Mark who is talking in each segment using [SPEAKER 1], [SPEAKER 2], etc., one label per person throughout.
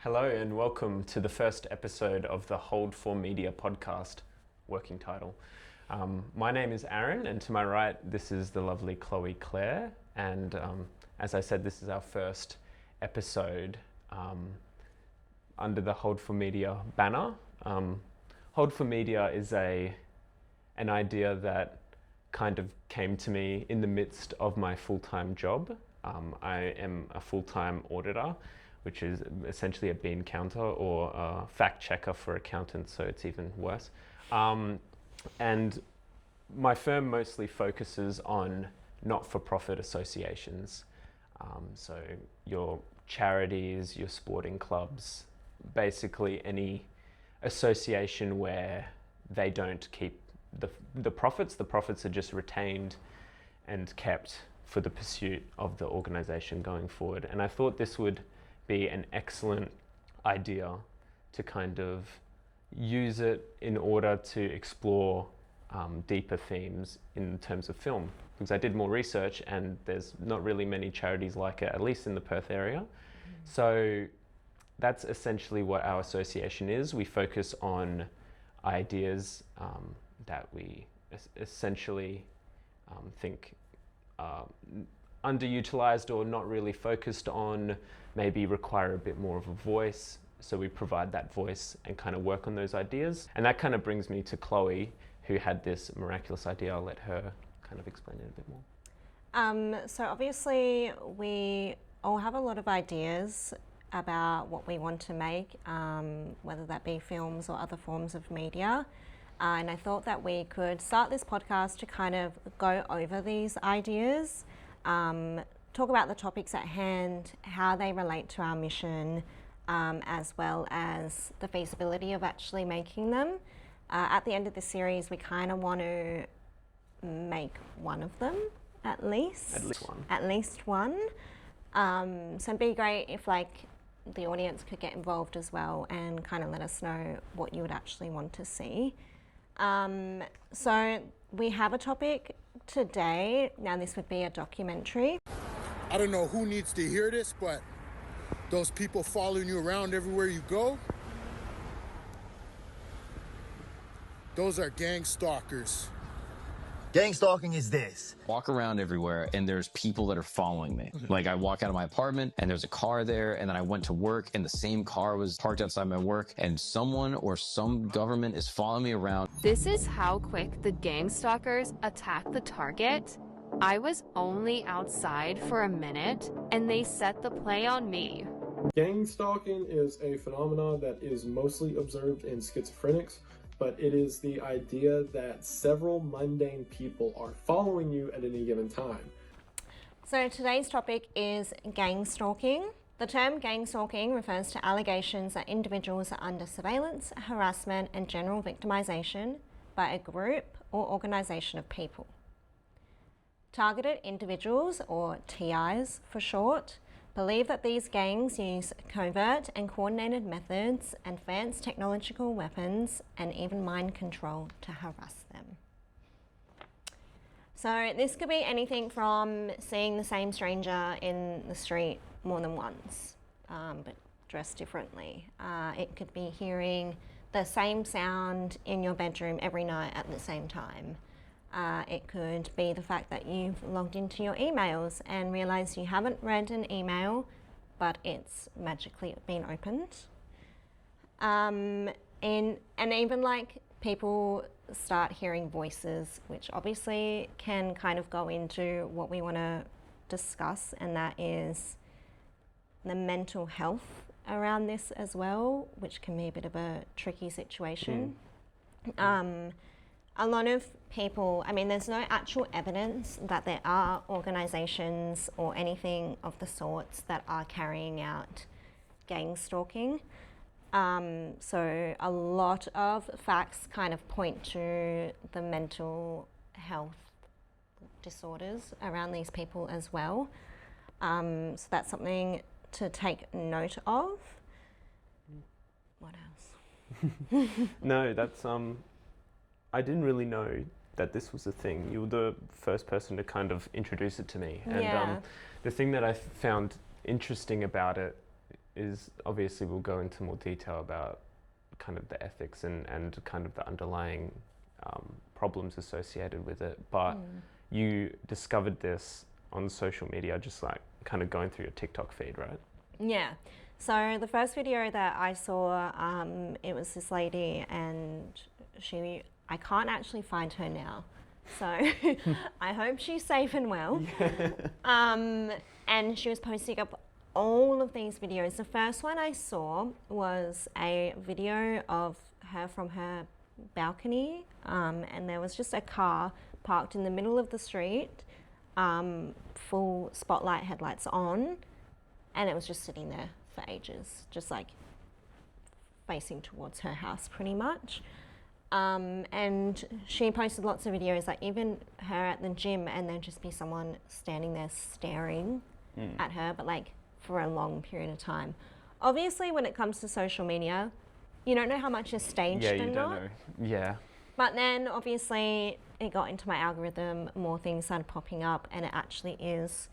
[SPEAKER 1] Hello and welcome to the first episode of the Hold for Media podcast, working title. My name is Aaron, and to my right, this is the lovely Chloe Claire. And as I said, this is our first episode under the Hold for Media banner. Hold for Media is an idea that kind of came to me in the midst of my full-time job. I am a full-time auditor, which is essentially a bean counter or a fact checker for accountants, so it's even worse. And my firm mostly focuses on not-for-profit associations. So your charities, your sporting clubs, basically any association where they don't keep the profits. The profits are just retained and kept for the pursuit of the organization going forward. And I thought this would be an excellent idea to kind of use it in order to explore deeper themes in terms of film. Because I did more research and there's not really many charities like it, at least in the Perth area. So that's essentially what our association is. We focus on ideas that we essentially think underutilized or not really focused on, maybe require a bit more of a voice. So we provide that voice and kind of work on those ideas. And that kind of brings me to Chloe, who had this miraculous idea. I'll let her kind of explain it a bit more.
[SPEAKER 2] So obviously we all have a lot of ideas about what we want to make, whether that be films or other forms of media. And I thought that we could start this podcast to kind of go over these ideas, talk about the topics at hand, how they relate to our mission, as well as the feasibility of actually making them. At the end of the series, we kind of want to make one of them, at least. At least one. So it'd be great if the audience could get involved as well and kind of let us know what you would actually want to see. So we have a topic today. Now this would be a documentary.
[SPEAKER 3] I don't know who needs to hear this, but those people following you around everywhere you go, those are gang stalkers.
[SPEAKER 4] Gang stalking is this.
[SPEAKER 5] Walk around everywhere and there's people that are following me. Like I walk out of my apartment and there's a car there, and then I went to work and the same car was parked outside my work, and someone or some government is following me around.
[SPEAKER 6] This is how quick the gang stalkers attack the target. I was only outside for a minute and they set the play on me.
[SPEAKER 7] Gang stalking is a phenomenon that is mostly observed in schizophrenics, but it is the idea that several mundane people are following you at any given time.
[SPEAKER 2] So today's topic is gang stalking. The term gang stalking refers to allegations that individuals are under surveillance, harassment, and general victimization by a group or organization of people. Targeted individuals, or TIs for short, believe that these gangs use covert and coordinated methods, advanced technological weapons, and even mind control to harass them. So this could be anything from seeing the same stranger in the street more than once, but dressed differently. It could be hearing the same sound in your bedroom every night at the same time. It could be the fact that you've logged into your emails and realised you haven't read an email, but it's magically been opened. And even people start hearing voices, which obviously can kind of go into what we want to discuss, and that is the mental health around this as well, which can be a bit of a tricky situation. A lot of people, there's no actual evidence that there are organisations or anything of the sorts that are carrying out gang stalking. So a lot of facts kind of point to the mental health disorders around these people as well. So that's something to take note of. What else?
[SPEAKER 1] No, that's I didn't really know that this was a thing. You were the first person to kind of introduce it to me. And
[SPEAKER 2] Yeah.
[SPEAKER 1] the thing that I found interesting about it is obviously we'll go into more detail about kind of the ethics and kind of the underlying problems associated with it. But you discovered this on social media, just like kind of going through your TikTok feed, right?
[SPEAKER 2] Yeah. So the first video that I saw, it was this lady, and I can't actually find her now. So I hope she's safe and well. And she was posting up all of these videos. The first one I saw was a video of her from her balcony, and there was just a car parked in the middle of the street, full spotlight headlights on, and it was just sitting there for ages, just like facing towards her house pretty much. And she posted lots of videos, like even her at the gym, and there'd just be someone standing there staring at her, but like for a long period of time. Obviously, when it comes to social media, you don't know how much is staged
[SPEAKER 1] Yeah,
[SPEAKER 2] and
[SPEAKER 1] you
[SPEAKER 2] not.
[SPEAKER 1] don't know. Yeah.
[SPEAKER 2] But then obviously it got into my algorithm, more things started popping up, and it actually is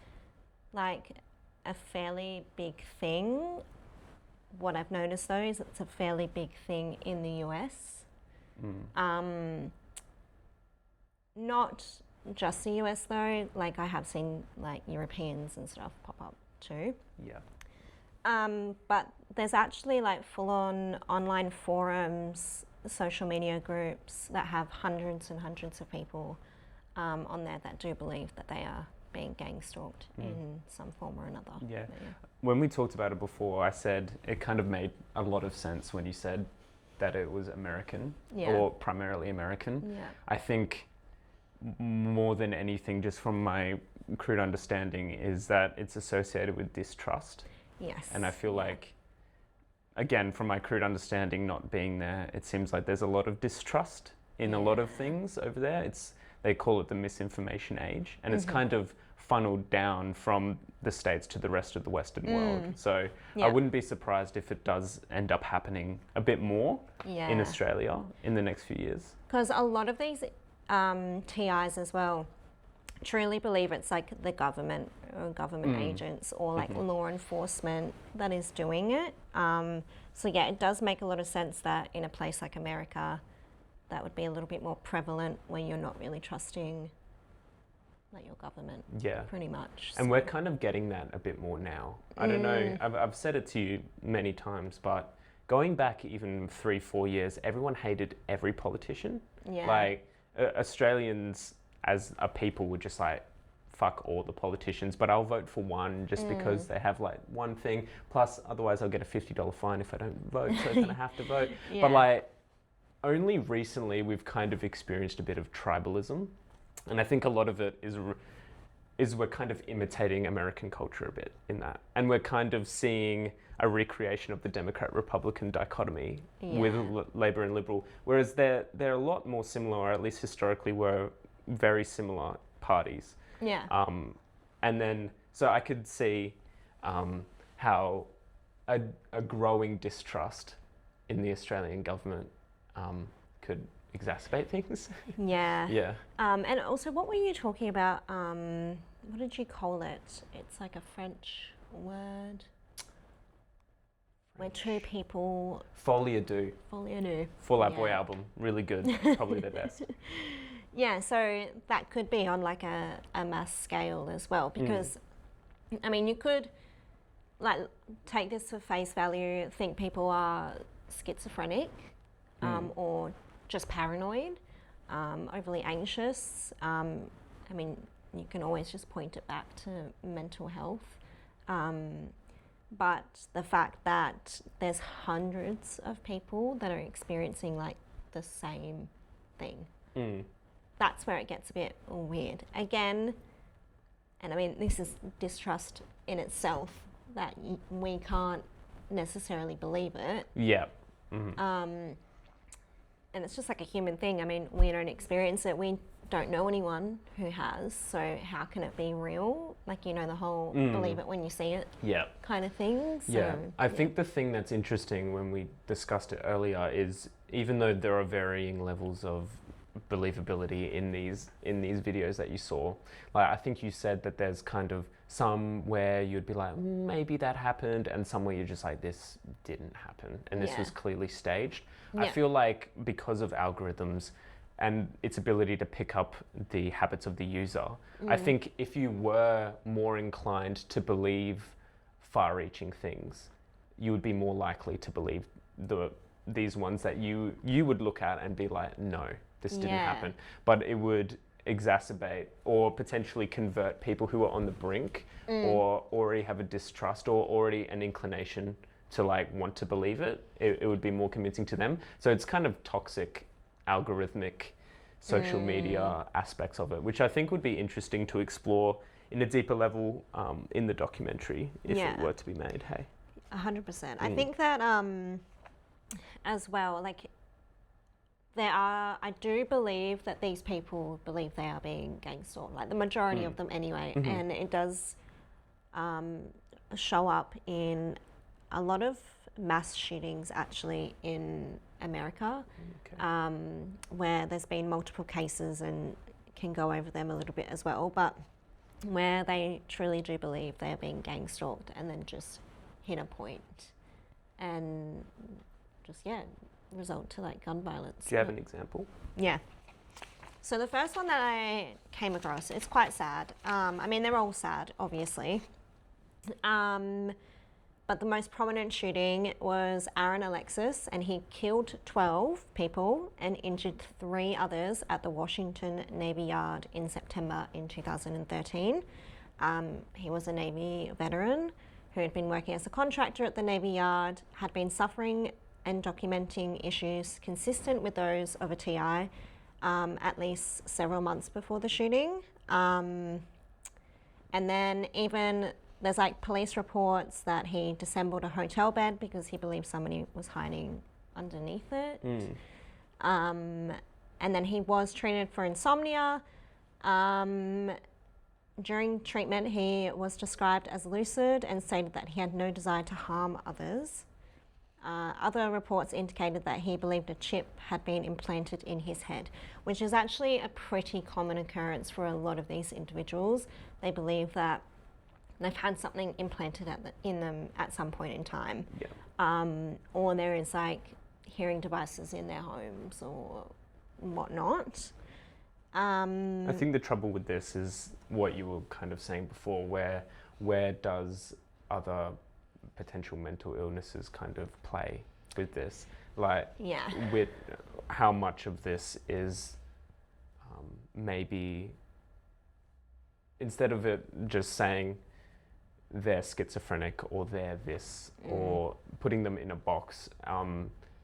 [SPEAKER 2] like a fairly big thing. What I've noticed though is it's a fairly big thing in the US. Not just the US though, like I have seen like Europeans and stuff pop up too.
[SPEAKER 1] Yeah.
[SPEAKER 2] But there's actually like full-on online forums, social media groups that have hundreds and hundreds of people on there that do believe that they are being gang stalked in some form or another.
[SPEAKER 1] Yeah.
[SPEAKER 2] But yeah.
[SPEAKER 1] When we talked about it before, I said it kind of made a lot of sense when you said that it was American,
[SPEAKER 2] Yeah.
[SPEAKER 1] or primarily American.
[SPEAKER 2] Yeah.
[SPEAKER 1] I think more than anything, just from my crude understanding, is that it's associated with distrust.
[SPEAKER 2] Yes.
[SPEAKER 1] And I feel like, again, from my crude understanding, not being there, it seems like there's a lot of distrust in a lot of things over there. They call it the misinformation age, and it's kind of funneled down from the States to the rest of the Western world. So I wouldn't be surprised if it does end up happening a bit more in Australia in the next few years.
[SPEAKER 2] Because a lot of these TIs as well truly believe it's like the government or government agents or like law enforcement that is doing it. So yeah, it does make a lot of sense that in a place like America, that would be a little bit more prevalent where you're not really trusting like your government.
[SPEAKER 1] Yeah.
[SPEAKER 2] Pretty much.
[SPEAKER 1] And we're kind of getting that a bit more now. I don't know, I've said it to you many times, but going back even 3-4 years, everyone hated every politician.
[SPEAKER 2] Yeah.
[SPEAKER 1] Like Australians as a people were just like, fuck all the politicians, but I'll vote for one just because they have like one thing. Plus, otherwise I'll get a $50 fine if I don't vote, so then I have to vote.
[SPEAKER 2] Yeah.
[SPEAKER 1] But like, only recently we've kind of experienced a bit of tribalism. And I think a lot of it is we're kind of imitating American culture a bit in that. And we're kind of seeing a recreation of the Democrat-Republican dichotomy with Labor and Liberal. Whereas they're a lot more similar, or at least historically were very similar parties.
[SPEAKER 2] Yeah.
[SPEAKER 1] And then, so I could see how a growing distrust in the Australian government could exacerbate things.
[SPEAKER 2] Yeah.
[SPEAKER 1] Yeah.
[SPEAKER 2] And also, what were you talking about? What did you call it? It's like a French word. Where two people...
[SPEAKER 1] Folie à Deux.
[SPEAKER 2] Folie à Deux.
[SPEAKER 1] Fall Out Boy album. Really good. Probably the best.
[SPEAKER 2] Yeah, so that could be on like a mass scale as well, because, I mean, you could like take this for face value, think people are schizophrenic or just paranoid, overly anxious. I mean, you can always just point it back to mental health. But the fact that there's hundreds of people that are experiencing like the same thing, that's where it gets a bit weird. Again, and I mean, this is distrust in itself, that we can't necessarily believe it.
[SPEAKER 1] Yeah.
[SPEAKER 2] And it's just like a human thing. I mean, we don't experience it. We don't know anyone who has, so how can it be real? Like, you know, the whole believe it when you see it kind of thing. So,
[SPEAKER 1] yeah. I think the thing that's interesting when we discussed it earlier is even though there are varying levels of believability in these videos that you saw. Like, I think you said that there's kind of some where you'd be like, maybe that happened, and some where you're just like, this didn't happen, and this was clearly staged. I feel like because of algorithms and its ability to pick up the habits of the user, I think if you were more inclined to believe far-reaching things, you would be more likely to believe these ones that you would look at and be like, no, this didn't happen. But it would exacerbate or potentially convert people who are on the brink or already have a distrust or already an inclination to like want to believe it. It would be more convincing to them. So it's kind of toxic, algorithmic, social media aspects of it, which I think would be interesting to explore in a deeper level in the documentary if it were to be made.
[SPEAKER 2] 100%. I think that as well, like, I do believe that these people believe they are being gang-stalked, like the majority of them anyway, and it does show up in a lot of mass shootings actually in America, where there's been multiple cases, and can go over them a little bit as well, but where they truly do believe they are being gang-stalked and then just hit a point and just result to like gun violence.
[SPEAKER 1] Do you have an example?
[SPEAKER 2] Yeah. So the first one that I came across, it's quite sad. I mean, they're all sad, obviously. But the most prominent shooting was Aaron Alexis, and he killed 12 people and injured 3 others at the Washington Navy Yard in September in 2013. He was a Navy veteran who had been working as a contractor at the Navy Yard, had been suffering and documenting issues consistent with those of a TI at least several months before the shooting. And then even there's like police reports that he disassembled a hotel bed because he believed somebody was hiding underneath it. And then he was treated for insomnia. During treatment, he was described as lucid and stated that he had no desire to harm others. Other reports indicated that he believed a chip had been implanted in his head, which is actually a pretty common occurrence for a lot of these individuals. They believe that they've had something implanted in them at some point in time. Or there is like hearing devices in their homes or whatnot.
[SPEAKER 1] I think the trouble with this is what you were kind of saying before, where does other potential mental illnesses kind of play with this? Like, with how much of this is maybe, instead of it just saying they're schizophrenic or they're this, or putting them in a box,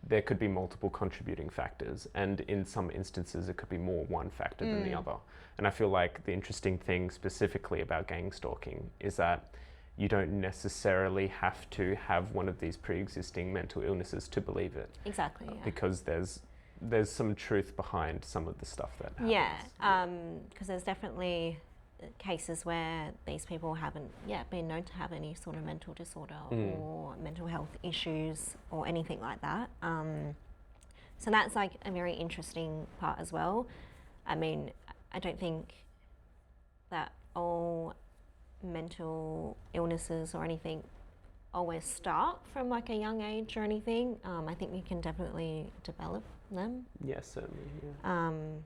[SPEAKER 1] there could be multiple contributing factors, and in some instances it could be more one factor than the other. And I feel like the interesting thing specifically about gang stalking is that you don't necessarily have to have one of these pre-existing mental illnesses to believe it.
[SPEAKER 2] Exactly.
[SPEAKER 1] Because there's some truth behind some of the stuff that happens.
[SPEAKER 2] Because there's definitely cases where these people haven't been known to have any sort of mental disorder or mental health issues or anything like that. So that's like a very interesting part as well. I mean, I don't think that all mental illnesses or anything always start from like a young age or anything. I think you can definitely develop them.
[SPEAKER 1] Yes, certainly.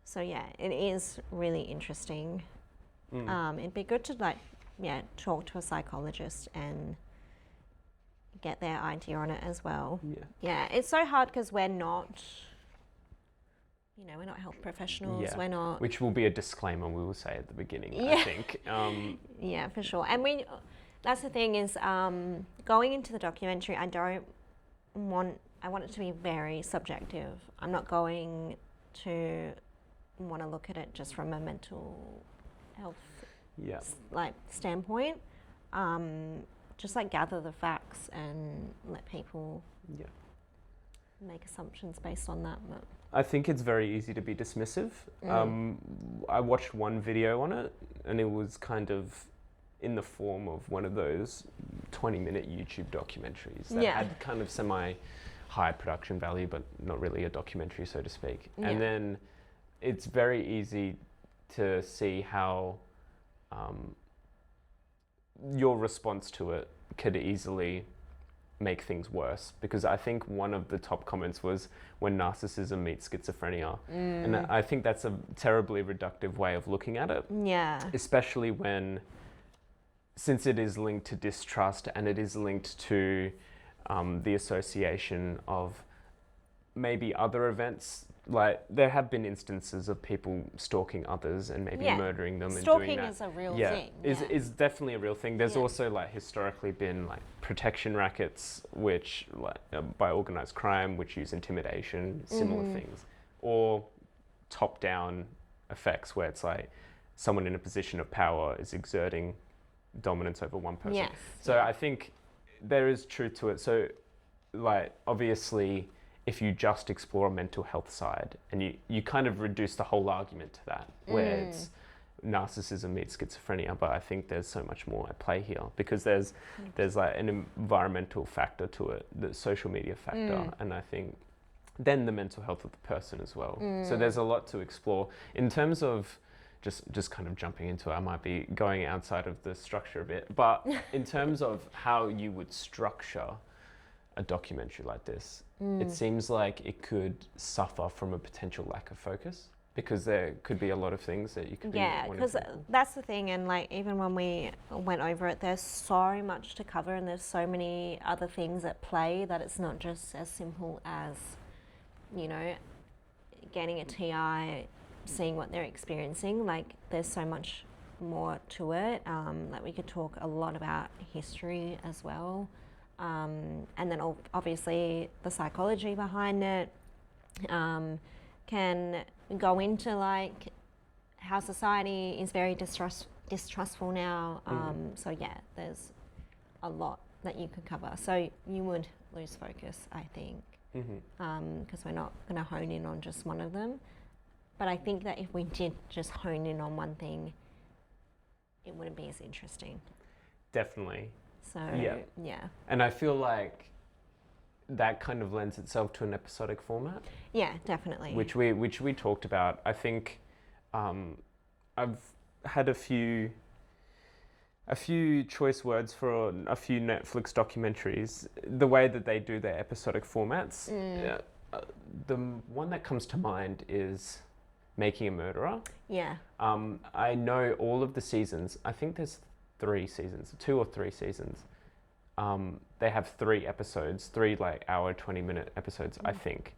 [SPEAKER 2] So yeah, it is really interesting. It'd be good to talk to a psychologist and get their idea on it as well. Yeah, it's so hard because we're not health professionals. We're not.
[SPEAKER 1] Which will be a disclaimer we will say at the beginning, I think.
[SPEAKER 2] Yeah, for sure. And that's the thing is, going into the documentary, I want it to be very subjective. I'm not going to want to look at it just from a mental health standpoint. Just like gather the facts and let people make assumptions based on that. But
[SPEAKER 1] I think it's very easy to be dismissive. I watched one video on it, and it was kind of in the form of one of those 20-minute YouTube documentaries that had kind of semi high production value, but not really a documentary, so to speak.
[SPEAKER 2] Yeah.
[SPEAKER 1] And then it's very easy to see how your response to it could easily make things worse, because I think one of the top comments was when narcissism meets schizophrenia. And I think that's a terribly reductive way of looking at it.
[SPEAKER 2] Yeah.
[SPEAKER 1] Especially since it is linked to distrust, and it is linked to the association of maybe other events. Like, there have been instances of people stalking others and maybe murdering them.
[SPEAKER 2] Stalking
[SPEAKER 1] and doing that.
[SPEAKER 2] is a real thing.
[SPEAKER 1] Is definitely a real thing. There's
[SPEAKER 2] Yeah.
[SPEAKER 1] also like historically been like protection rackets, which like by organized crime, which use intimidation, similar things, or top-down effects where it's like someone in a position of power is exerting dominance over one person.
[SPEAKER 2] Yes.
[SPEAKER 1] So I think there is truth to it. So like obviously if you just explore a mental health side and you kind of reduce the whole argument to that, where it's narcissism meets schizophrenia, but I think there's so much more at play here, because there's like an environmental factor to it, the social media factor, and I think then the mental health of the person as well. So there's a lot to explore in terms of just kind of jumping into it. I might be going outside of the structure a bit, but in terms of how you would structure a documentary like this, it seems like it could suffer from a potential lack of focus, because there could be a lot of things that you could be wanting
[SPEAKER 2] because
[SPEAKER 1] to-
[SPEAKER 2] that's the thing, and like even when we went over it, there's so much to cover and there's so many other things at play that it's not just as simple as, you know, getting a TI, seeing what they're experiencing. Like, there's so much more to it. Like, we could talk a lot about history as well. And then obviously the psychology behind it, can go into like how society is very distrustful now. So yeah, there's a lot that you could cover. So you would lose focus, I think, because we're not going to hone in on just one of them. But I think that if we did just hone in on one thing, it wouldn't be as interesting.
[SPEAKER 1] Definitely.
[SPEAKER 2] So yeah.
[SPEAKER 1] And I feel like that kind of lends itself to an episodic format.
[SPEAKER 2] Yeah, definitely.
[SPEAKER 1] Which we talked about. I think I've had a few choice words for a few Netflix documentaries. The way that they do their episodic formats. The one that comes to mind is Making a Murderer.
[SPEAKER 2] Yeah.
[SPEAKER 1] I know all of the seasons. I think there's 2 or 3 seasons. They have 3 episodes, 3 like hour, 20-minute episodes, I think.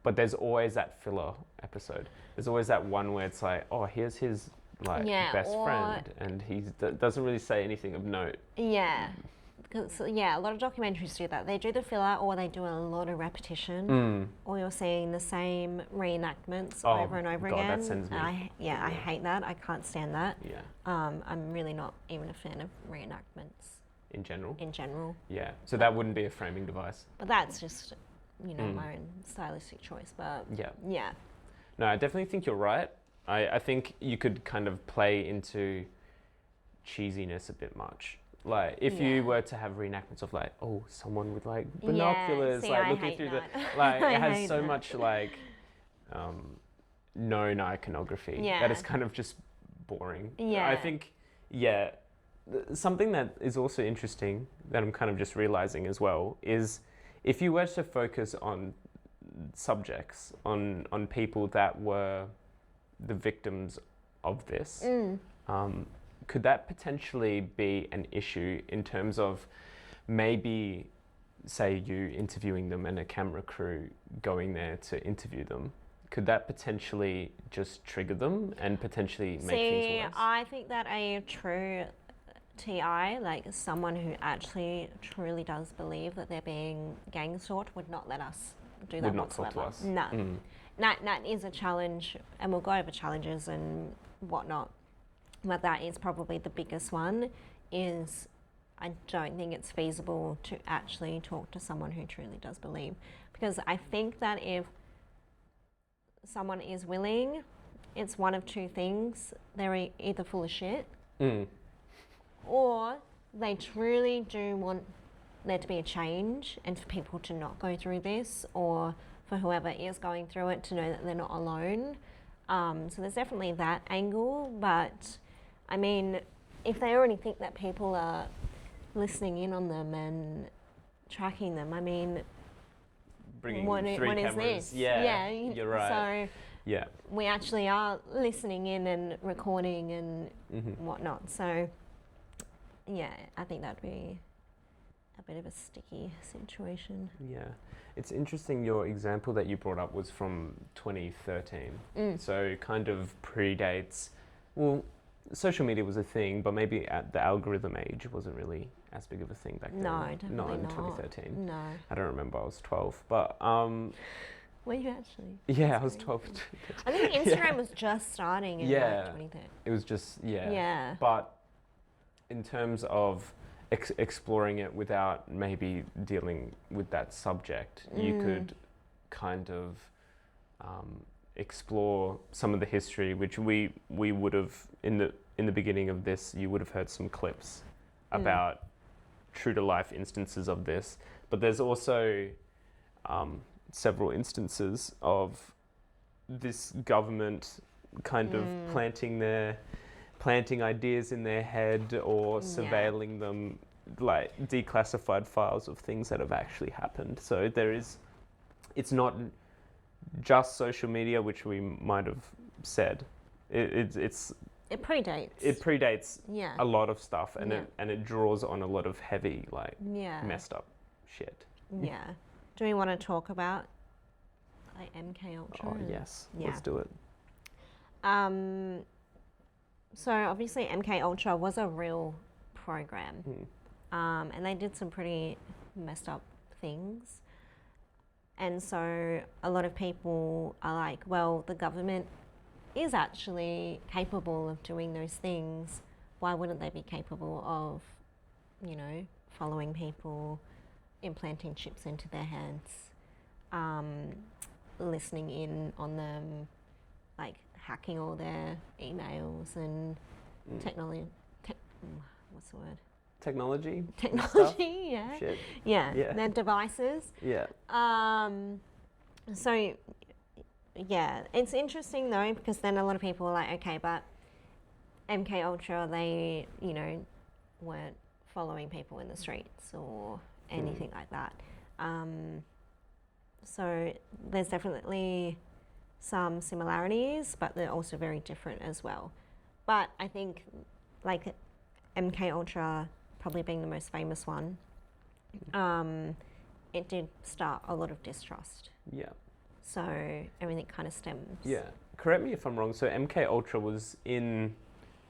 [SPEAKER 1] But there's always that filler episode. There's always that one where it's like, oh, here's his like best friend, and he doesn't really say anything of note.
[SPEAKER 2] Yeah. Because, a lot of documentaries do that. They do the filler, or they do a lot of repetition, or you're seeing the same reenactments over and over again.
[SPEAKER 1] That sends me.
[SPEAKER 2] I hate that. I can't stand that.
[SPEAKER 1] Yeah.
[SPEAKER 2] I'm really not even a fan of reenactments.
[SPEAKER 1] In general? Yeah. So that wouldn't be a framing device.
[SPEAKER 2] But that's just, my own stylistic choice. But yeah.
[SPEAKER 1] No, I definitely think you're right. I think you could kind of play into cheesiness a bit much. Like, if you were to have reenactments of like, oh, someone with like binoculars,
[SPEAKER 2] see,
[SPEAKER 1] like
[SPEAKER 2] I
[SPEAKER 1] looking
[SPEAKER 2] hate
[SPEAKER 1] through
[SPEAKER 2] that.
[SPEAKER 1] the, like, it has
[SPEAKER 2] hate
[SPEAKER 1] so
[SPEAKER 2] that.
[SPEAKER 1] much like known iconography that is kind of just boring. I think, something that is also interesting that I'm kind of just realizing as well is if you were to focus on subjects, on people that were the victims of this, could that potentially be an issue in terms of maybe, say, you interviewing them and a camera crew going there to interview them? Could that potentially just trigger them and potentially make things worse?
[SPEAKER 2] I think that a true TI, like someone who actually truly does believe that they're being gang stalked, would not let us do that
[SPEAKER 1] Would not
[SPEAKER 2] whatsoever.
[SPEAKER 1] talk to us.
[SPEAKER 2] No. That is a challenge, and we'll go over challenges and whatnot. But that is probably the biggest one, is I don't think it's feasible to actually talk to someone who truly does believe. Because I think that if someone is willing, it's one of two things. They're either full of shit, or they truly do want there to be a change and for people to not go through this, or for whoever is going through it to know that they're not alone. So there's definitely that angle, but I mean, if they already think that people are listening in on them and tracking them, I mean,
[SPEAKER 1] Bringing
[SPEAKER 2] what
[SPEAKER 1] three
[SPEAKER 2] is
[SPEAKER 1] cameras.
[SPEAKER 2] this?
[SPEAKER 1] Yeah, you're right.
[SPEAKER 2] So
[SPEAKER 1] Yeah.
[SPEAKER 2] we actually are listening in and recording and whatnot. So yeah, I think that'd be a bit of a sticky situation.
[SPEAKER 1] Yeah. It's interesting, your example that you brought up was from 2013. So kind of predates, well, social media was a thing, but maybe at the algorithm age wasn't really as big of a thing back then.
[SPEAKER 2] No, definitely
[SPEAKER 1] not in
[SPEAKER 2] not.
[SPEAKER 1] 2013.
[SPEAKER 2] No.
[SPEAKER 1] I don't remember, I was 12. But
[SPEAKER 2] Were you actually?
[SPEAKER 1] yeah, I was 12.
[SPEAKER 2] I think Instagram was just starting in like 2013.
[SPEAKER 1] It was just,
[SPEAKER 2] Yeah.
[SPEAKER 1] But in terms of exploring it without maybe dealing with that subject, you could kind of explore some of the history, which we would have, in the beginning of this, you would have heard some clips about true to life instances of this. But there's also several instances of this government kind of planting ideas in their head or surveilling them, like declassified files of things that have actually happened. So it's not just social media, which we might have said. It predates a lot of stuff, and it draws on a lot of heavy, like messed up shit.
[SPEAKER 2] Yeah. Do we want to talk about like MK Ultra?
[SPEAKER 1] Oh yes, let's do it.
[SPEAKER 2] So obviously MK Ultra was a real program, and they did some pretty messed up things. And so a lot of people are like, well, the government is actually capable of doing those things. Why wouldn't they be capable of, you know, following people, implanting chips into their heads, listening in on them, like hacking all their emails and technology. What's the word?
[SPEAKER 1] Technology.
[SPEAKER 2] Technology, yeah.
[SPEAKER 1] Shit.
[SPEAKER 2] Yeah. Their devices.
[SPEAKER 1] Yeah.
[SPEAKER 2] So, yeah, it's interesting though, because then a lot of people are like, okay, but MK Ultra, they, you know, weren't following people in the streets or anything like that. So there's definitely some similarities, but they're also very different as well. But I think like MK Ultra probably being the most famous one, it did start a lot of distrust.
[SPEAKER 1] Yeah.
[SPEAKER 2] So everything kind of stems.
[SPEAKER 1] Yeah. Correct me if I'm wrong. So MK Ultra was in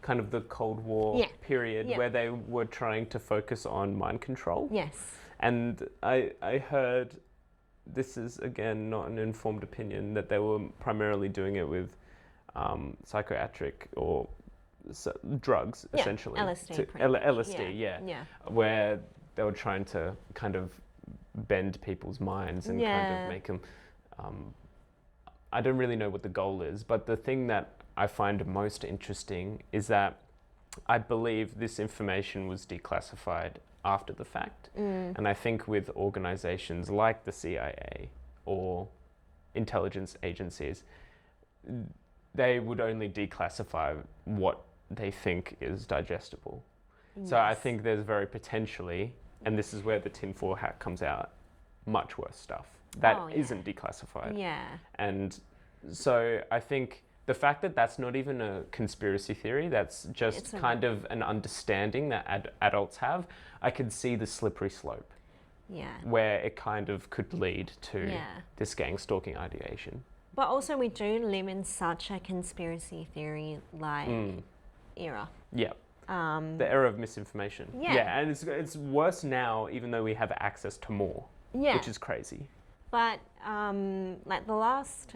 [SPEAKER 1] kind of the Cold War period where they were trying to focus on mind control.
[SPEAKER 2] Yes.
[SPEAKER 1] And I heard, this is again not an informed opinion, that they were primarily doing it with psychiatric or drugs, essentially.
[SPEAKER 2] LSD.
[SPEAKER 1] LSD, where they were trying to kind of bend people's minds and kind of make them. I don't really know what the goal is, but the thing that I find most interesting is that I believe this information was declassified after the fact. And I think with organizations like the CIA or intelligence agencies, they would only declassify what they think is digestible. So I think there's very potentially, and this is where the tinfoil hat comes out, much worse stuff that isn't declassified.
[SPEAKER 2] Yeah.
[SPEAKER 1] And so I think the fact that that's not even a conspiracy theory, that's just kind of an understanding that adults have, I could see the slippery slope.
[SPEAKER 2] Yeah.
[SPEAKER 1] Where it kind of could lead to this gang stalking ideation.
[SPEAKER 2] But also we do live in such a conspiracy theory like era.
[SPEAKER 1] Yeah. The era of misinformation.
[SPEAKER 2] Yeah.
[SPEAKER 1] And it's worse now, even though we have access to more, which is crazy.
[SPEAKER 2] But like the last,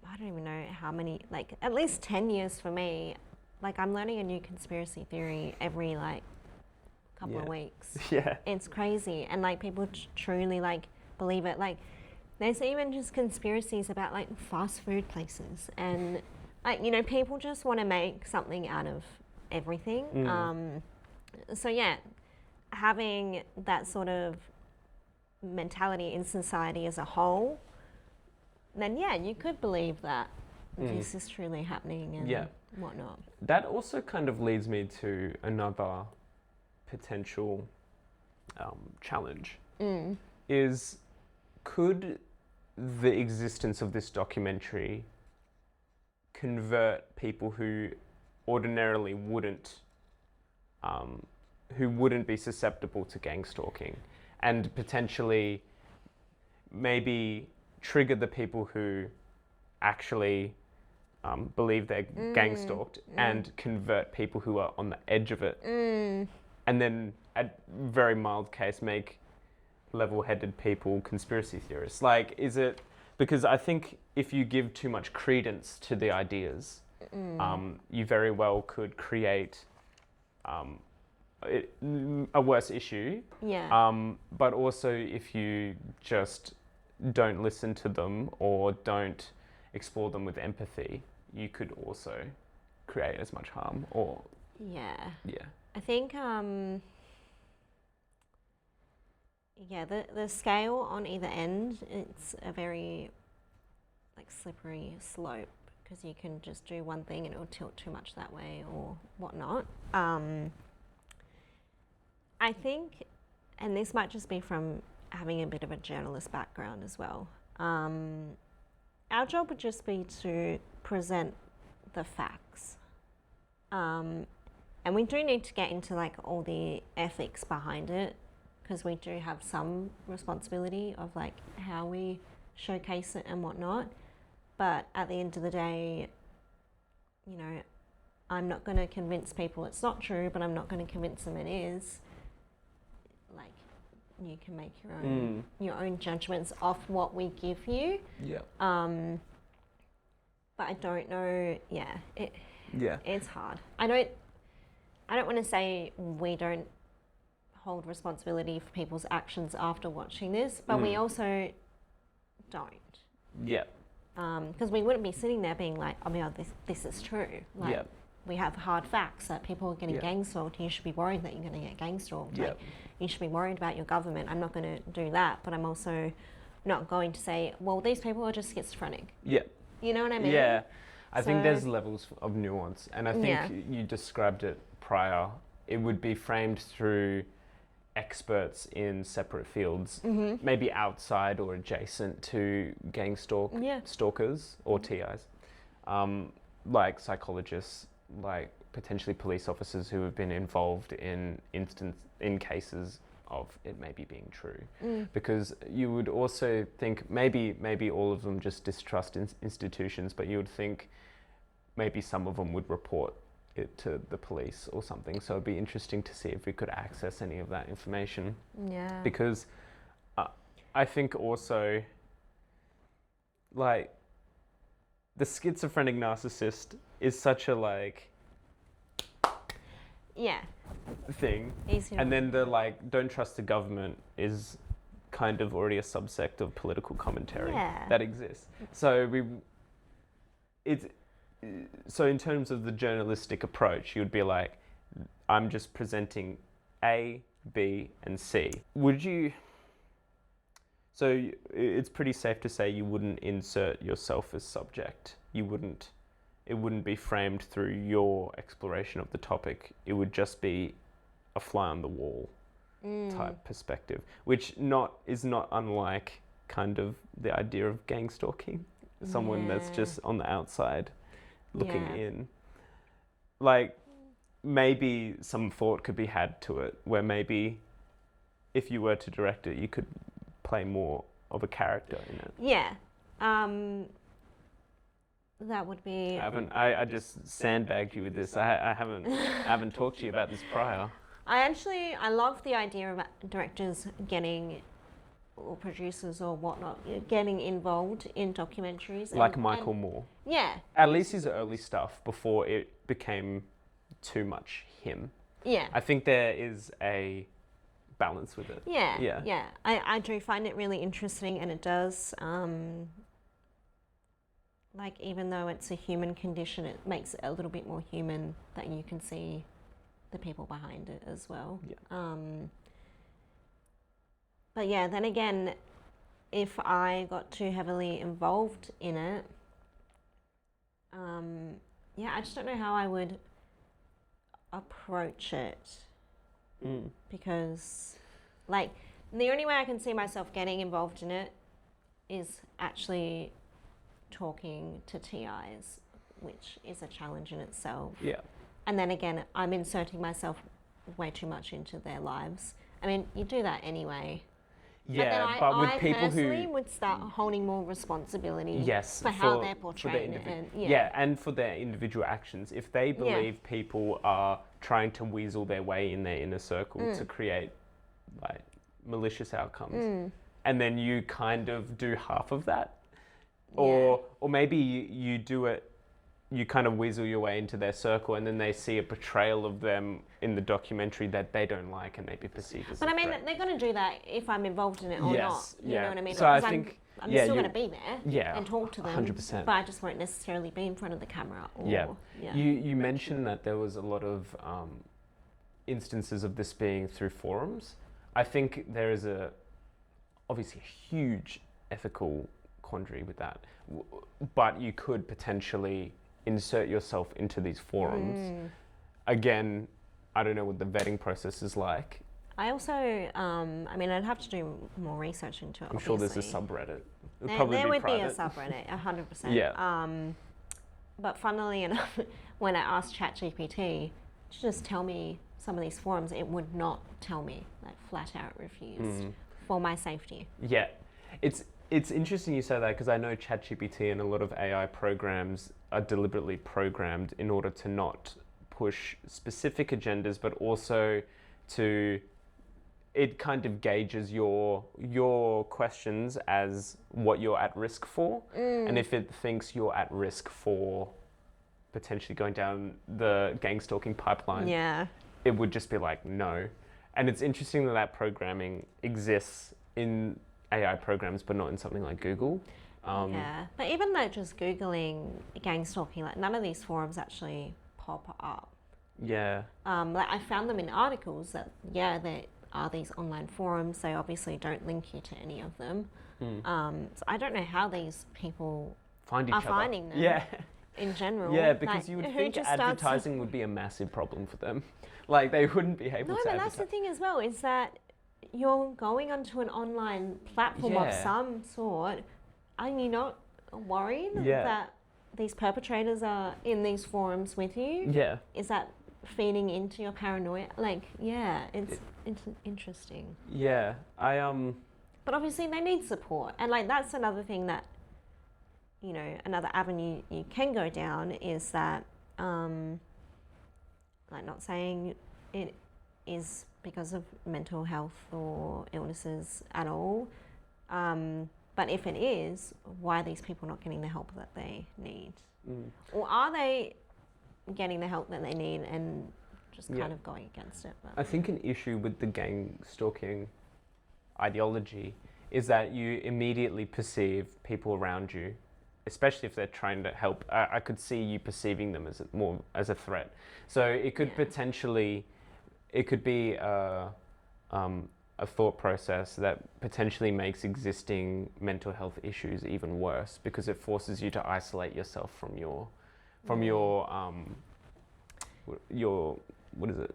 [SPEAKER 2] I don't even know how many, like at least 10 years for me, like I'm learning a new conspiracy theory every like couple of weeks.
[SPEAKER 1] Yeah.
[SPEAKER 2] It's crazy. And like people truly like believe it. Like there's even just conspiracies about like fast food places and like, you know, people just want to make something out of everything. So yeah, having that sort of mentality in society as a whole, then yeah, you could believe that this is truly happening and whatnot.
[SPEAKER 1] That also kind of leads me to another potential challenge. Is, could the existence of this documentary convert people who ordinarily wouldn't be susceptible to gang stalking, and potentially maybe trigger the people who actually believe they're gang stalked and convert people who are on the edge of it, and then at very mild case make level-headed people conspiracy theorists. Like, is it, because I think if you give too much credence to the ideas, you very well could create a worse issue. But also, if you just don't listen to them or don't explore them with empathy, you could also create as much harm. Or
[SPEAKER 2] I think the scale on either end, it's a very like slippery slope, because you can just do one thing and it will tilt too much that way or whatnot. I think, and this might just be from having a bit of a journalist background as well, our job would just be to present the facts. And we do need to get into like all the ethics behind it, because we do have some responsibility of like how we showcase it and whatnot. But at the end of the day, you know, I'm not going to convince people it's not true, but I'm not going to convince them it is. Like, you can make your own judgments off what we give you. But I don't know. It's hard. I don't want to say we don't hold responsibility for people's actions after watching this, but we also don't. Because we wouldn't be sitting there being like, oh my God, this is true. Like, we have hard facts that people are getting gang stalked. You should be worried that you're going to get gang stalked. Like, you should be worried about your government. I'm not going to do that, but I'm also not going to say, well, these people are just schizophrenic. You know what I mean?
[SPEAKER 1] I think there's levels of nuance, and I think you described it prior. It would be framed through experts in separate fields, maybe outside or adjacent to gang stalkers or TIs, like psychologists, like potentially police officers who have been involved in cases of it maybe being true. Because you would also think maybe all of them just distrust institutions, but you would think maybe some of them would report it to the police or something. So it'd be interesting to see if we could access any of that information. Because I think also, like, the schizophrenic narcissist is such a thing. And then the don't trust the government is kind of already a subsect of political commentary that exists. So in terms of the journalistic approach, you'd be like, I'm just presenting A, B, and C. So it's pretty safe to say you wouldn't insert yourself as subject. It wouldn't be framed through your exploration of the topic. It would just be a fly on the wall type perspective, which is not unlike kind of the idea of gang stalking. Someone that's just on the outside looking in. Like, maybe some thought could be had to it, where maybe if you were to direct it, you could play more of a character in it.
[SPEAKER 2] That would be.
[SPEAKER 1] I just sandbagged you with this. I haven't talked to you about this prior.
[SPEAKER 2] I love the idea of directors or producers or whatnot, getting involved in documentaries.
[SPEAKER 1] Like Michael Moore. At least his early stuff before it became too much him. I think there is a balance with it. I do find it really interesting, and it does,
[SPEAKER 2] even though it's a human condition, it makes it a little bit more human that you can see the people behind it as well. But yeah, then again, if I got too heavily involved in it, yeah, I just don't know how I would approach it. Because, like, the only way I can see myself getting involved in it is actually talking to TIs, which is a challenge in itself.
[SPEAKER 1] Yeah.
[SPEAKER 2] And then again, I'm inserting myself way too much into their lives. I mean, you do that anyway.
[SPEAKER 1] Yeah,
[SPEAKER 2] but
[SPEAKER 1] but with
[SPEAKER 2] I
[SPEAKER 1] people
[SPEAKER 2] personally
[SPEAKER 1] who
[SPEAKER 2] would start holding more responsibility
[SPEAKER 1] yes
[SPEAKER 2] for how they're portraying it. And,
[SPEAKER 1] yeah, and for their individual actions. If they believe people are trying to weasel their way in their inner circle to create like malicious outcomes, and then you kind of do half of that, or maybe you do it. You kind of weasel your way into their circle, and then they see a portrayal of them in the documentary that they don't like, and they be perceived as.
[SPEAKER 2] But I mean, they're going to do that if I'm involved in it or not. You know what I mean?
[SPEAKER 1] So I think
[SPEAKER 2] I'm still going to be there and talk to them.
[SPEAKER 1] 100%.
[SPEAKER 2] But I just won't necessarily be in front of the camera. Or,
[SPEAKER 1] You mentioned that there was a lot of instances of this being through forums. I think there is obviously a huge ethical quandary with that, but you could potentially insert yourself into these forums. Again, I don't know what the vetting process is like.
[SPEAKER 2] I also, I mean, I'd have to do more research into it.
[SPEAKER 1] I'm sure there's a subreddit.
[SPEAKER 2] There would be a subreddit, 100%.
[SPEAKER 1] Yeah.
[SPEAKER 2] But funnily enough, when I asked ChatGPT to just tell me some of these forums, it would not tell me, like flat out refused for my safety.
[SPEAKER 1] Yeah. It's interesting you say that, because I know ChatGPT and a lot of AI programs are deliberately programmed in order to not push specific agendas, but also it kind of gauges your questions as what you're at risk for. And if it thinks you're at risk for potentially going down the gang stalking pipeline, it would just be like, no. And it's interesting that programming exists in AI programs, but not in something like Google.
[SPEAKER 2] But even though just Googling gang stalking, like none of these forums actually pop up.
[SPEAKER 1] Yeah.
[SPEAKER 2] Like I found them in articles that, there are these online forums. They obviously don't link you to any of them. So I don't know how these people
[SPEAKER 1] finding them.
[SPEAKER 2] Yeah. In general.
[SPEAKER 1] Yeah, because you would think advertising would be a massive problem for them. Like they wouldn't be able to advertise.
[SPEAKER 2] No, but that's the thing as well, is that you're going onto an online platform of some sort. Are you not worried that these perpetrators are in these forums with you?
[SPEAKER 1] Yeah.
[SPEAKER 2] Is that feeding into your paranoia? Like, it's interesting.
[SPEAKER 1] Yeah,
[SPEAKER 2] But obviously they need support, and like that's another thing that, you know, another avenue you can go down is that, like not saying it is because of mental health or illnesses at all, but if it is, why are these people not getting the help that they need? Or are they getting the help that they need and just kind of going against it? But.
[SPEAKER 1] I think an issue with the gang stalking ideology is that you immediately perceive people around you, especially if they're trying to help. I could see you perceiving them as more as a threat. So it could potentially, it could be a thought process that potentially makes existing mental health issues even worse, because it forces you to isolate yourself from your what is it,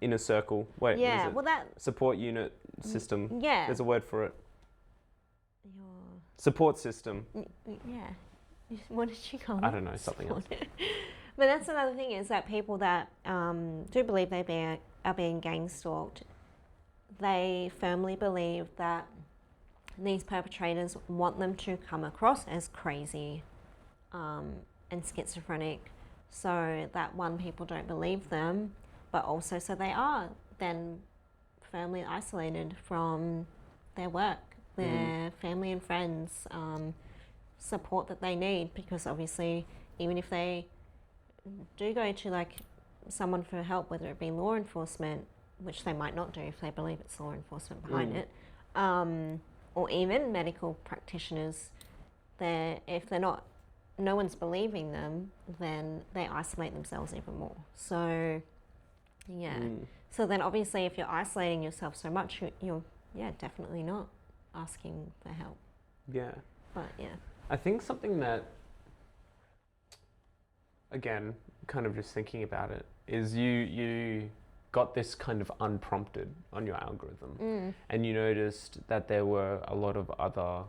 [SPEAKER 1] inner circle? Wait, what is it?
[SPEAKER 2] Well, that
[SPEAKER 1] support unit system.
[SPEAKER 2] Yeah.
[SPEAKER 1] There's a word for it.
[SPEAKER 2] Your
[SPEAKER 1] Support system.
[SPEAKER 2] Yeah. What did you call it?
[SPEAKER 1] I don't know, something else.
[SPEAKER 2] But that's another thing, is that people that do believe they are being gang stalked, they firmly believe that these perpetrators want them to come across as crazy and schizophrenic, so that one, people don't believe them, but also so they are then firmly isolated from their work, their family and friends, support that they need, because obviously even if they do go to like someone for help, whether it be law enforcement, which they might not do if they believe it's law enforcement behind it, or even medical practitioners, if they're not, no one's believing them, then they isolate themselves even more. So so then obviously if you're isolating yourself so much, you're yeah, definitely not asking for help.
[SPEAKER 1] Yeah.
[SPEAKER 2] But yeah.
[SPEAKER 1] I think something that, again, kind of just thinking about it, is you got this kind of unprompted on your algorithm, and you noticed that there were a lot of other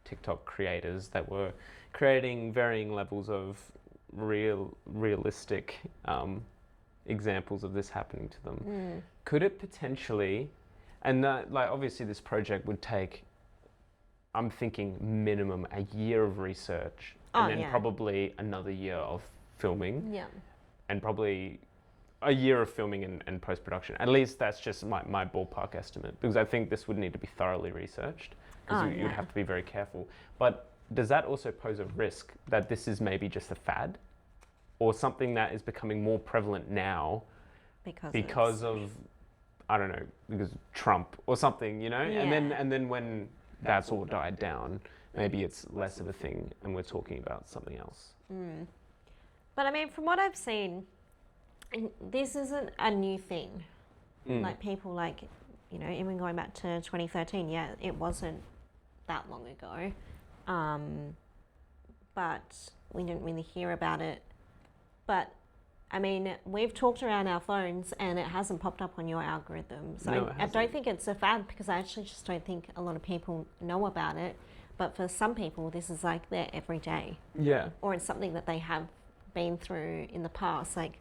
[SPEAKER 1] TikTok creators that were creating varying levels of realistic examples of this happening to them. Could it potentially, and that, like, obviously this project would take, I'm thinking minimum a year of research, and then probably another year of filming, and probably a year of filming and post-production. At least that's just my ballpark estimate, because I think this would need to be thoroughly researched, because you'd have to be very careful. But does that also pose a risk that this is maybe just a fad, or something that is becoming more prevalent now because of I don't know, because Trump or something, you know? And then when that's all died down, maybe it's less of a thing and we're talking about something else.
[SPEAKER 2] But I mean, from what I've seen, this isn't a new thing. Like people like, you know, even going back to 2013, it wasn't that long ago. But we didn't really hear about it. But I mean, we've talked around our phones and it hasn't popped up on your algorithm. So
[SPEAKER 1] No,
[SPEAKER 2] I don't think it's a fad, because I actually just don't think a lot of people know about it. But for some people, this is like their everyday.
[SPEAKER 1] Yeah.
[SPEAKER 2] Or it's something that they have been through in the past. Like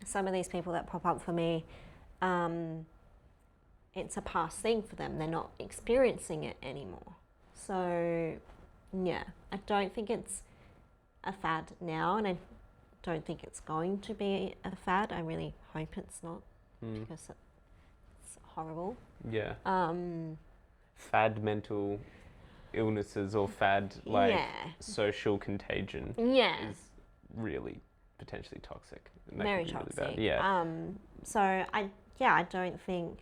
[SPEAKER 2] some of these people that pop up for me, it's a past thing for them. They're not experiencing it anymore. So yeah, I don't think it's a fad now, and I don't think it's going to be a fad. I really hope it's not, because it's horrible.
[SPEAKER 1] Yeah. Fad mental illnesses or fad social contagion is really potentially toxic. And
[SPEAKER 2] Very
[SPEAKER 1] can be
[SPEAKER 2] toxic.
[SPEAKER 1] Really bad. Yeah.
[SPEAKER 2] So I don't think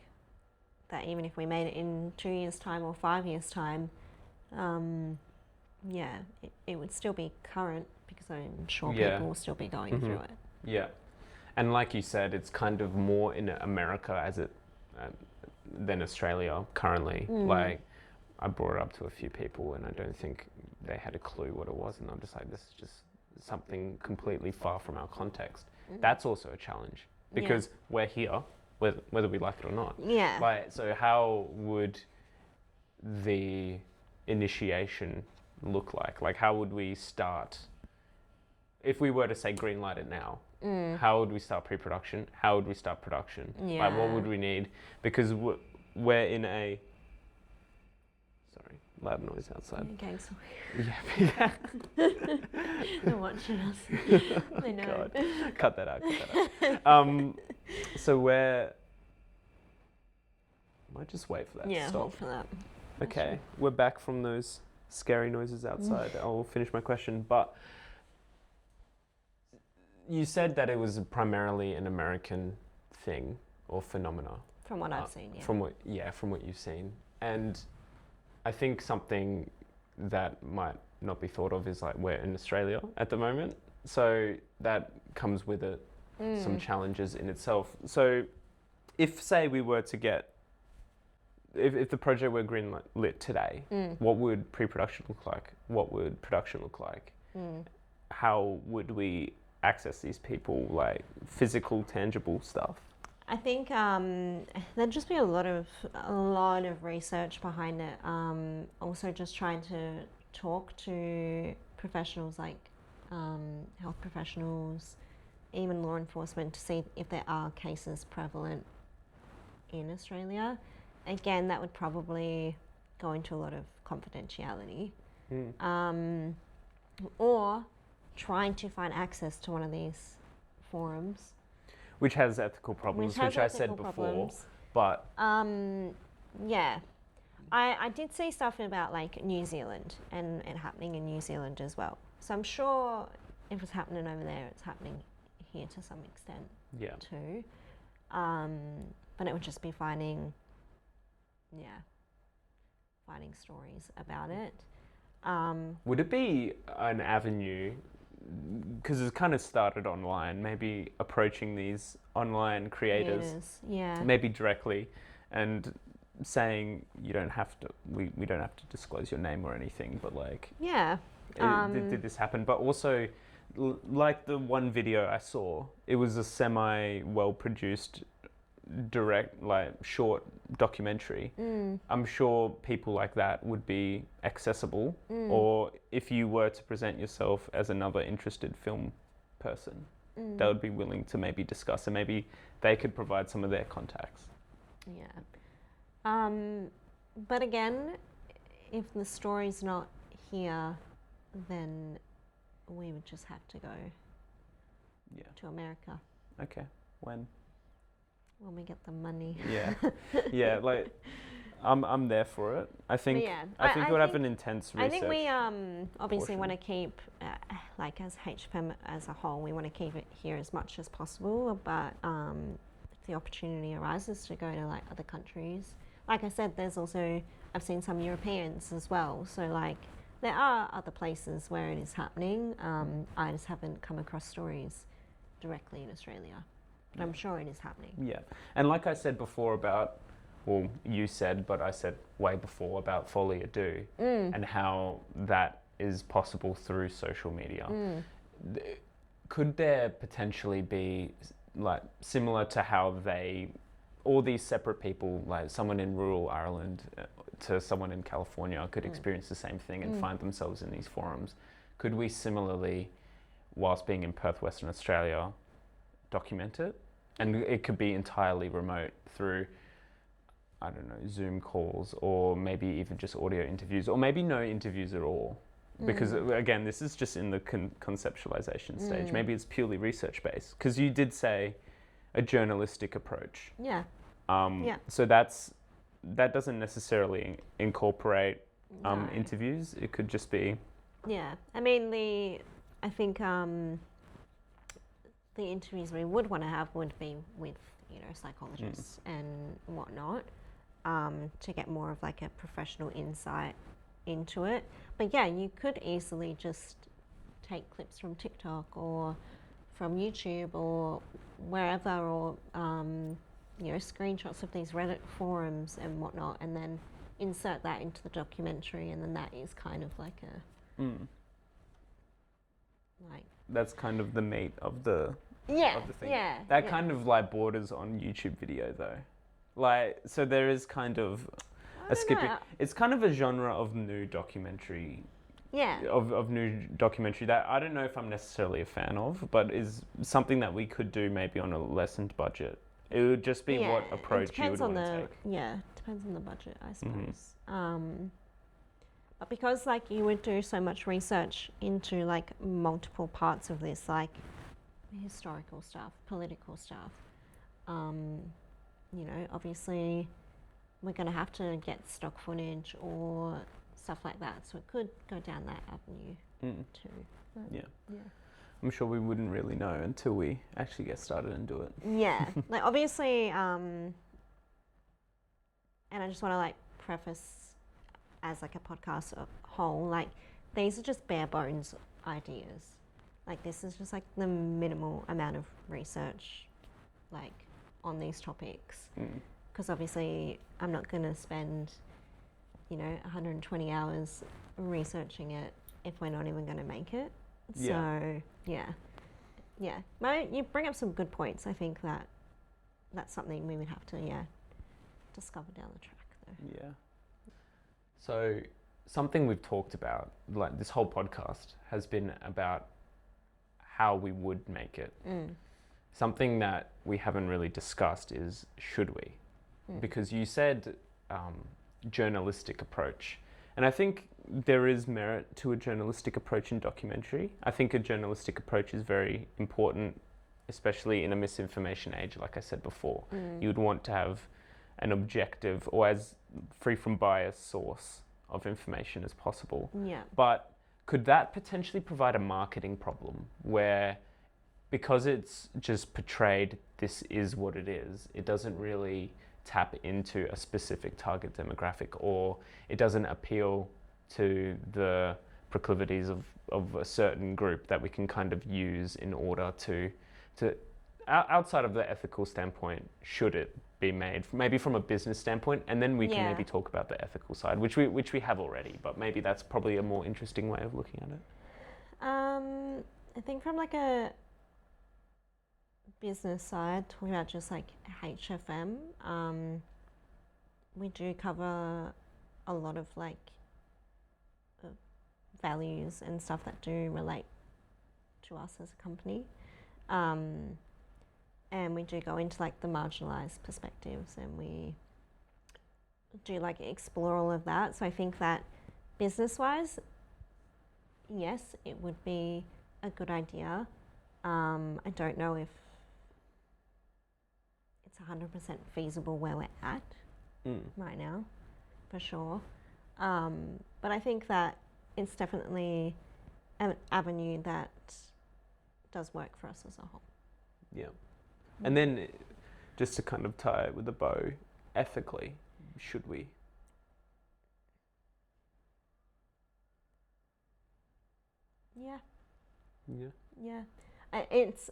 [SPEAKER 2] that even if we made it in 2 years' time or 5 years' time, it would still be current, because I'm sure people will still be going through it.
[SPEAKER 1] Yeah. And like you said, it's kind of more in America as it than Australia currently. Like, I brought it up to a few people and I don't think they had a clue what it was, and I'm just like, this is just something completely far from our context. That's also a challenge, because we're here, whether we like it or not.
[SPEAKER 2] Yeah.
[SPEAKER 1] Like, so how would the initiation look like? Like, how would we start? If we were to say green light it now, how would we start pre-production? How would we start production?
[SPEAKER 2] Yeah.
[SPEAKER 1] Like, what would we need? Because we're in a... Sorry, loud noise outside.
[SPEAKER 2] Okay, so
[SPEAKER 1] Yeah.
[SPEAKER 2] they're watching us. They know.
[SPEAKER 1] God. Cut that out. So we're... Might just wait for that to stop.
[SPEAKER 2] Hold for that.
[SPEAKER 1] Okay, we're back from those scary noises outside. I'll finish my question, but you said that it was primarily an American thing or phenomena.
[SPEAKER 2] From what I've seen,
[SPEAKER 1] From what you've seen. And I think something that might not be thought of is, like, we're in Australia at the moment, so that comes with it some challenges in itself. So if, say, we were to get, if the project were green lit today, what would pre-production look like? What would production look like? How would we access these people, like physical, tangible stuff?
[SPEAKER 2] I think there'd just be a lot of research behind it. Also, just trying to talk to professionals like health professionals, even law enforcement, to see if there are cases prevalent in Australia. Again, that would probably go into a lot of confidentiality. Or trying to find access to one of these forums.
[SPEAKER 1] Which has ethical problems, which I said before, but...
[SPEAKER 2] yeah. I did see stuff about, like, New Zealand and it happening in New Zealand as well. So I'm sure if it's happening over there, it's happening here to some extent too. But it would just be finding stories about it.
[SPEAKER 1] Would it be an avenue, because it's kind of started online, maybe approaching these online creators,
[SPEAKER 2] Yeah.
[SPEAKER 1] maybe directly, and saying you don't have to, we don't have to disclose your name or anything, but like,
[SPEAKER 2] Yeah.
[SPEAKER 1] did this happen? But also, like the one video I saw, it was a semi well produced, direct, like short documentary. I'm sure people like that would be accessible, or if you were to present yourself as another interested film person, they would be willing to maybe discuss, and maybe they could provide some of their contacts.
[SPEAKER 2] Yeah. But again, if the story's not here, then we would just have to go to America
[SPEAKER 1] Okay. When
[SPEAKER 2] we get the money.
[SPEAKER 1] yeah, like I'm there for it. I think I think we'll have an intense research.
[SPEAKER 2] I think we obviously
[SPEAKER 1] portion.
[SPEAKER 2] want to keep like as HPM as a whole, we want to keep it here as much as possible, but if the opportunity arises to go to like other countries, like I said, there's also, I've seen some Europeans as well, so like there are other places where it is happening. I just haven't come across stories directly in Australia, but I'm sure it is happening.
[SPEAKER 1] Yeah, and like I said before about, well, you said, but I said way before about Folie à Deux and how that is possible through social media. Could there potentially be like similar to how all these separate people, like someone in rural Ireland to someone in California, could experience the same thing and find themselves in these forums? Could we similarly, whilst being in Perth, Western Australia, document it? And it could be entirely remote through, I don't know, Zoom calls, or maybe even just audio interviews, or maybe no interviews at all. Because again, this is just in the conceptualization stage. Maybe it's purely research based. Because you did say a journalistic approach.
[SPEAKER 2] Yeah.
[SPEAKER 1] So that doesn't necessarily incorporate interviews. It could just be.
[SPEAKER 2] Yeah. I mean, I think the interviews we would want to have would be with, psychologists and whatnot, to get more of like a professional insight into it. But yeah, you could easily just take clips from TikTok or from YouTube or wherever, or screenshots of these Reddit forums and whatnot, and then insert that into the documentary, and then that is kind of like a like,
[SPEAKER 1] that's kind of the meat of the of the thing.
[SPEAKER 2] That
[SPEAKER 1] kind of like borders on YouTube video though. Like, so there is kind of a skipping. It's kind of a genre of new documentary.
[SPEAKER 2] Yeah.
[SPEAKER 1] Of new documentary that I don't know if I'm necessarily a fan of, but is something that we could do maybe on a lessened budget. It would just be what approach you would want to take.
[SPEAKER 2] Yeah, depends on the budget, I suppose. But because like you would do so much research into like multiple parts of this, like historical stuff, political stuff, obviously we're going to have to get stock footage or stuff like that. So it could go down that avenue too. But
[SPEAKER 1] yeah. I'm sure we wouldn't really know until we actually get started and do it.
[SPEAKER 2] Yeah, like obviously, and I just want to like preface as like a podcast whole, like these are just bare bones ideas. Like this is just like the minimal amount of research, like on these topics. Because obviously I'm not going to spend, 120 hours researching it if we're not even going to make it. So yeah. You bring up some good points. I think that's something we would have to discover down the track though.
[SPEAKER 1] Yeah. So something we've talked about, like this whole podcast, has been about how we would make it. Something that we haven't really discussed is should we? Because you said journalistic approach, and I think there is merit to a journalistic approach in documentary. I think a journalistic approach is very important, especially in a misinformation age, like I said before. You would want to have an objective or as free from bias source of information as possible.
[SPEAKER 2] Yeah.
[SPEAKER 1] But could that potentially provide a marketing problem where, because it's just portrayed, this is what it is, it doesn't really tap into a specific target demographic, or it doesn't appeal to the proclivities of a certain group that we can kind of use in order to outside of the ethical standpoint, should it be made? Maybe from a business standpoint, and then we can
[SPEAKER 2] Yeah.
[SPEAKER 1] maybe talk about the ethical side, which we have already, but maybe that's probably a more interesting way of looking at it.
[SPEAKER 2] I think from like a business side, talking about just like HFM, we do cover a lot of like values and stuff that do relate to us as a company. And we do go into like the marginalized perspectives, and we do like explore all of that. So I think that business-wise, yes, it would be a good idea. I don't know if it's 100% feasible where we're at right now, for sure. But I think that it's definitely an avenue that does work for us as a whole.
[SPEAKER 1] Yeah. And then, just to kind of tie it with a bow, ethically, should we?
[SPEAKER 2] Yeah.
[SPEAKER 1] Yeah.
[SPEAKER 2] Yeah. It's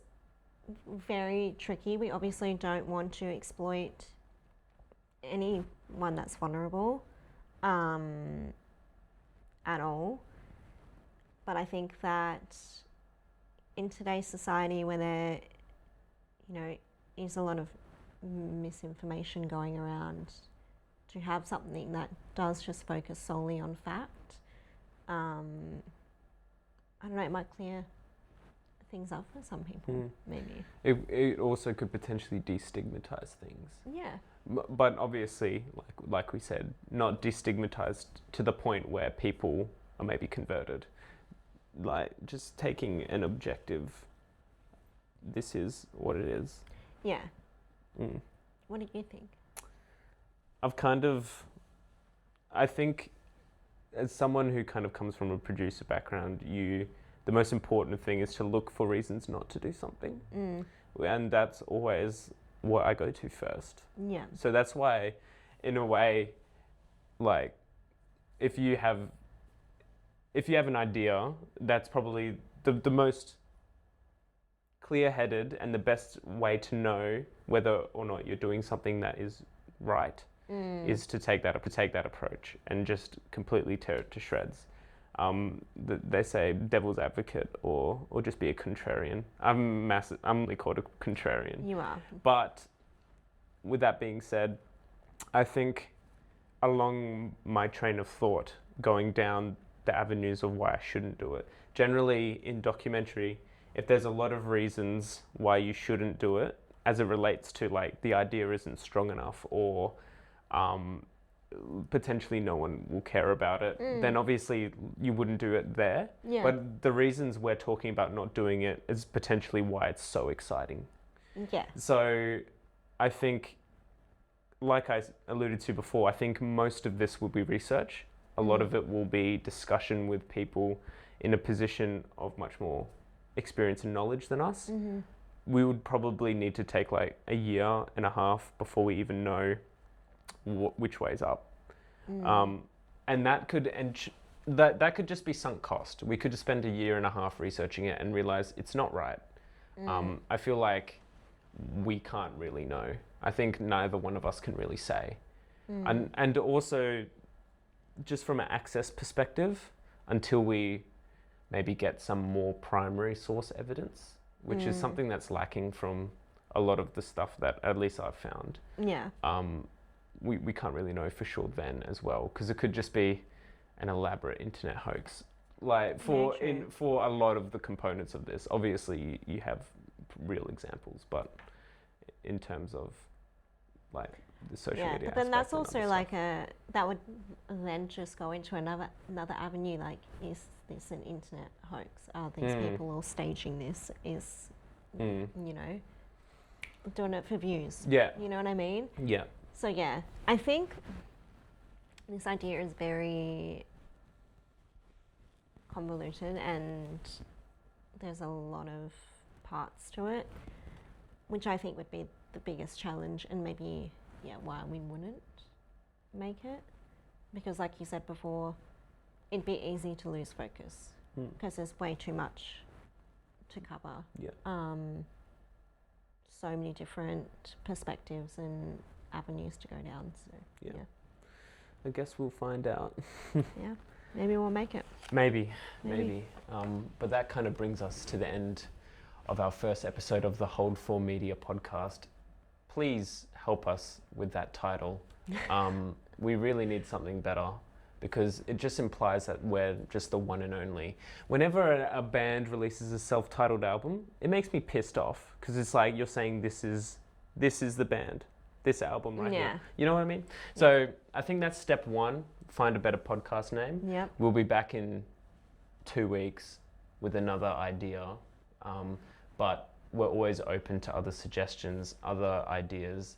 [SPEAKER 2] very tricky. We obviously don't want to exploit anyone that's vulnerable at all. But I think that in today's society, where there, is a lot of misinformation going around, to have something that does just focus solely on fact, I don't know, it might clear things up for some people, maybe.
[SPEAKER 1] It also could potentially destigmatize things.
[SPEAKER 2] Yeah.
[SPEAKER 1] But obviously, like we said, not destigmatized to the point where people are maybe converted. Like, just taking an objective, this is what it is.
[SPEAKER 2] Yeah. What do you think?
[SPEAKER 1] I think as someone who kind of comes from a producer background, the most important thing is to look for reasons not to do something. And that's always what I go to first.
[SPEAKER 2] Yeah.
[SPEAKER 1] So that's why, in a way, like, if you have an idea, that's probably the most clear-headed and the best way to know whether or not you're doing something that is right, is to take that approach and just completely tear it to shreds. They say devil's advocate or just be a contrarian. I'm really called a contrarian.
[SPEAKER 2] You are.
[SPEAKER 1] But with that being said, I think along my train of thought, going down the avenues of why I shouldn't do it, generally in documentary, if there's a lot of reasons why you shouldn't do it, as it relates to like the idea isn't strong enough, or potentially no one will care about it, then obviously you wouldn't do it there.
[SPEAKER 2] Yeah.
[SPEAKER 1] But the reasons we're talking about not doing it is potentially why it's so exciting.
[SPEAKER 2] Yeah.
[SPEAKER 1] So I think, like I alluded to before, I think most of this will be research. A lot of it will be discussion with people in a position of much more experience and knowledge than us. We would probably need to take like a year and a half before we even know which way's up. And that could just be sunk cost. We could just spend a year and a half researching it and realize it's not right. I feel like we can't really know. I think neither one of us can really say. And also, just from an access perspective, until we maybe get some more primary source evidence, which is something that's lacking from a lot of the stuff that at least I've found.
[SPEAKER 2] Yeah.
[SPEAKER 1] We can't really know for sure then as well, because it could just be an elaborate internet hoax. Like for a lot of the components of this, obviously you have real example, but in terms of like the social media.
[SPEAKER 2] But then that's
[SPEAKER 1] aspect and
[SPEAKER 2] also
[SPEAKER 1] other
[SPEAKER 2] like
[SPEAKER 1] stuff.
[SPEAKER 2] that would then just go into another avenue. Like, is this an internet hoax? Are these people all staging this? Is doing it for views?
[SPEAKER 1] Yeah.
[SPEAKER 2] You know what I mean?
[SPEAKER 1] Yeah.
[SPEAKER 2] So yeah, I think this idea is very convoluted, and there's a lot of parts to it, which I think would be the biggest challenge, and maybe why we wouldn't make it, because like you said before, it'd be easy to lose focus because there's way too much to cover.
[SPEAKER 1] Yeah.
[SPEAKER 2] so many different perspectives and avenues to go down. So
[SPEAKER 1] Yeah. I guess we'll find out.
[SPEAKER 2] yeah, maybe we'll make it.
[SPEAKER 1] Maybe.
[SPEAKER 2] Maybe.
[SPEAKER 1] But that kind of brings us to the end of our first episode of the Hold for Media podcast. Please help us with that title. We really need something better, because it just implies that we're just the one and only. Whenever a band releases a self-titled album, it makes me pissed off, because it's like you're saying this is the band, this album right
[SPEAKER 2] Yeah.
[SPEAKER 1] here. You know what I mean? So I think that's step one. Find a better podcast name.
[SPEAKER 2] Yep.
[SPEAKER 1] We'll be back in 2 weeks with another idea, but we're always open to other suggestions, other ideas.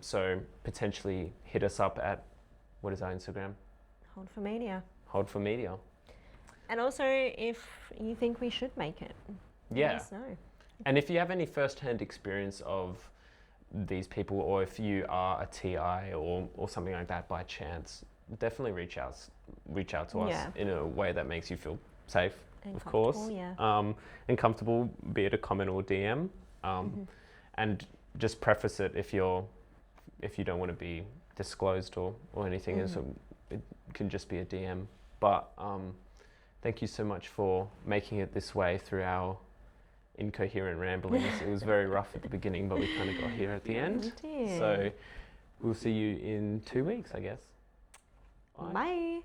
[SPEAKER 1] So potentially hit us up at, what is our Instagram?
[SPEAKER 2] Hold for Media.
[SPEAKER 1] Hold for Media.
[SPEAKER 2] And also, if you think we should make it,
[SPEAKER 1] Yeah.
[SPEAKER 2] let us know.
[SPEAKER 1] And if you have any first-hand experience of these people, or if you are a TI or something like that by chance, definitely reach out to us
[SPEAKER 2] Yeah.
[SPEAKER 1] in a way that makes you feel safe,
[SPEAKER 2] And
[SPEAKER 1] of course,
[SPEAKER 2] comfortable,
[SPEAKER 1] and comfortable, be it a comment or DM. And just preface it if you don't want to be disclosed or anything, so it can just be a DM. But thank you so much for making it this way through our incoherent ramblings. It was very rough at the beginning, but we kind of got here at the end.
[SPEAKER 2] We did.
[SPEAKER 1] So we'll see you in 2 weeks, I guess.
[SPEAKER 2] Bye.